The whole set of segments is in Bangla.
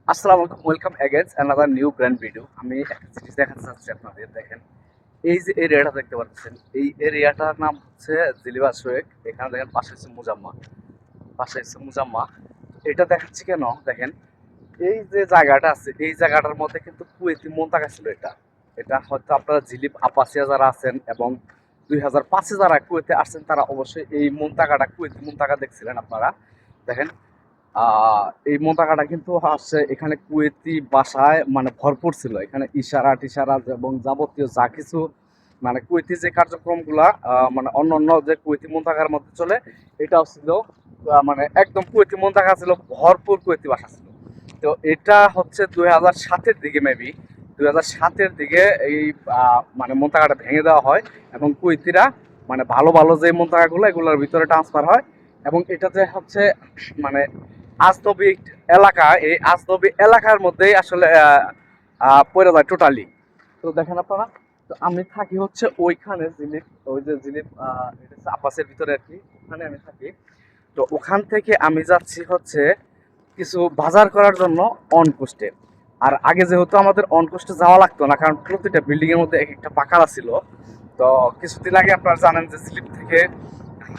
আসসালামু আলাইকুম, welcome against another new brand video. আমি একটা জিনিস দেখাতে চাচ্ছি আপনাদের। দেখেন, এই যে এরিয়াটা দেখতে পাচ্ছেন, এই এরিয়াটার নাম হচ্ছে জিলিবা শোয়েক। এখানে দেখেন পাশে হচ্ছে মুজাম্মা। এটা দেখাচ্ছি কেন দেখেন, এই যে জায়গাটা আছে এই জায়গাটার মধ্যে কিন্তু কুয়েতি মোন্তাকা ছিল। এটা এটা হয়তো আপনারা জিলিপ আপাসিয়া যারা আছেন এবং 2005-এ যারা কুয়েতে আসছেন তারা অবশ্যই এই মোন্তাকাটা কুয়েতি মোন্তাকা দেখছিলেন আপনারা। দেখেন, এই মোন্তাকাটা কিন্তু আসছে এখানে কুয়েতি ভাষায় মানে ভরপুর ছিল। এখানে ইশারা টিশারা এবং যাবতীয় যা কিছু মানে কুয়েতি যে কার্যক্রমগুলা মানে অন্য অন্য যে কুয়েতি মোন্তাকার মধ্যে চলে, এটাও ছিল মানে একদম কুয়েতি মোন্তাকা ছিল, ভরপুর কুয়েতি ভাষা ছিল। তো এটা হচ্ছে 2007-এর দিকে, মেবি 2007-এর দিকে এই মানে মোন্তাকাটা ভেঙে দেওয়া হয় এবং কুয়েতিরা মানে ভালো ভালো যে মোন্তাকাগুলো এগুলোর ভিতরে ট্রান্সফার হয়। এবং এটা যে হচ্ছে মানে আজনবী এলাকা, এই আজনবী এলাকার মধ্যেই আসলে পড়ে যায় টোটালি। তো দেখেন আপনারা, তো আমি থাকি হচ্ছে ওইখানে জিলিপ, ওই যে জিলিপ এটা হচ্ছে আপাসের ভিতরে আর কি, ওখানে আমি থাকি। তো ওখান থেকে আমি যাচ্ছি হচ্ছে কিছু বাজার করার জন্য অনকোস্টে। আর আগে যেহেতু আমাদের অনকোস্টে যাওয়া লাগতো না, কারণ প্রতিটা বিল্ডিং এর মধ্যে এক একটা পাকারা ছিল। তো কিছুদিন আগে আপনারা জানেন যে স্লিপ থেকে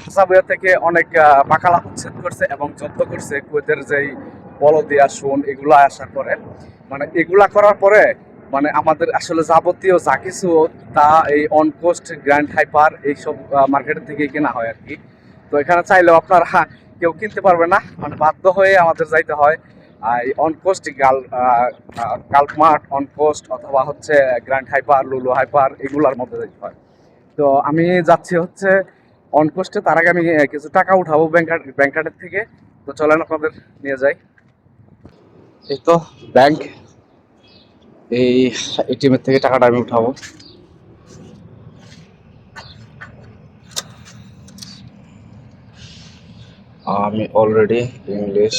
হাসাবইয়া থেকে অনেক পাকালা উচ্ছেদ করছে এবং জব্দ করছে কুয়েতের যেই বলদিয়া সোন এগুলা আসার পরে। মানে এগুলা করার পরে মানে আমাদের আসলে যাবতীয় যা কিছু তা এই অনকোস্ট গ্র্যান্ড হাইপার এইসব মার্কেটের থেকে কেনা হয় আর কি। তো এখানে চাইলেও আপনারা কেউ কিনতে পারবে না, মানে বাধ্য হয়ে আমাদের যাইতে হয় এই অনকোস্ট গালফমার্ট অনকোস্ট অথবা হচ্ছে গ্র্যান্ড হাইপার লুলু হাইপার এগুলার মধ্যে যাইতে হয়। তো আমি যাচ্ছি হচ্ছে অনকোস্টে। তার আগে আমি কিছু টাকা উঠাবো ব্যাংক কার্ডের থেকে। তো চলেন আপনাদের নিয়ে যাই। এই তো ব্যাংক, এই এটিএম এর থেকে টাকাটা আমি উঠাবো। আমি অলরেডি ইংলিশ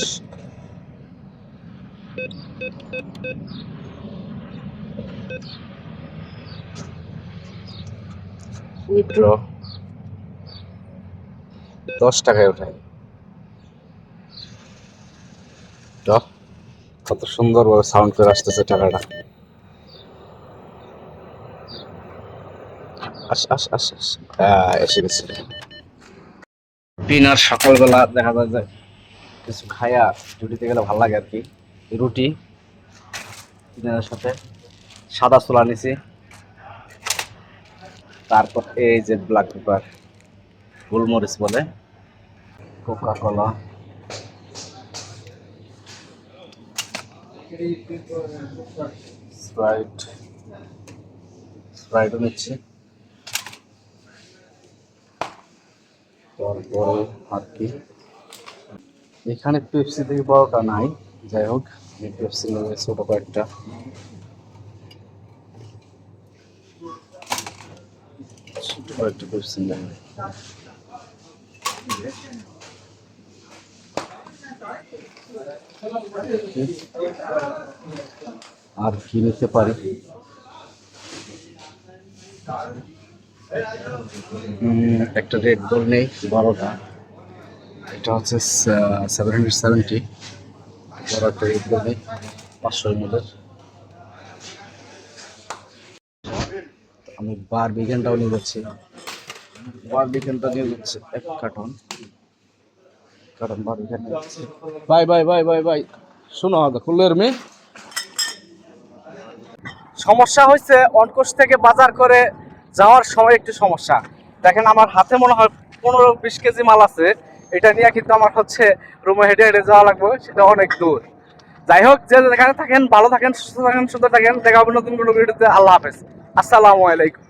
উইথড্র 10 টাকায় উঠাই। তো কত সুন্দরভাবে সাউন্ড করে আসতেছে টাকাটা। এসে গেছে। ডিনার সকালবেলা দেখা যায় যে কিছু খায়া ডিউটিতে গেলে ভালো লাগে আর কি। রুটি ডিনারের সাথে সাদা ছোলা নিছি, তারপর এই যে ব্ল্যাক পেপার গোলমরিচ বলে, কোকা কোলা, স্প্রাইটও নিচ্ছি। তারপরে আর কি এখানে পেপসি থেকে বড়টা নাই, যাই হোক আমি পেপসি নেবে ছোট কয়েকটা। ছোট কয়েকটা পেপসি নেবে। আর কি নিতে পারি, একটা রেড বুল নেই বড়টা, এটা হচ্ছে 770, বড় একটা রেড বুল নেই 500 ml। আমি বারবিকানটাও নিয়ে যাচ্ছি, বারবিকানটা নিয়ে যাচ্ছে 1 কার্টন বারবিকান নিয়ে যাচ্ছি। Bye bye bye bye bye, শোনো খুলের মেয়ে। সমস্যা হয়েছে অনকোষ থেকে বাজার করে যাওয়ার সময় একটু সমস্যা। দেখেন আমার হাতে মনে হয় 15-20 কেজি মাল আছে। এটা নিয়ে কিন্তু আমার হচ্ছে রুমে হেঁটে হেঁটে যাওয়া লাগবে, সেটা অনেক দূর। যাই হোক, যে যেখানে থাকেন ভালো থাকেন, সুস্থ থাকেন, সুন্দর থাকেন। দেখা হবে নতুন কোনো ভিডিওতে। আল্লাহ হাফেজ, আসসালামু আলাইকুম।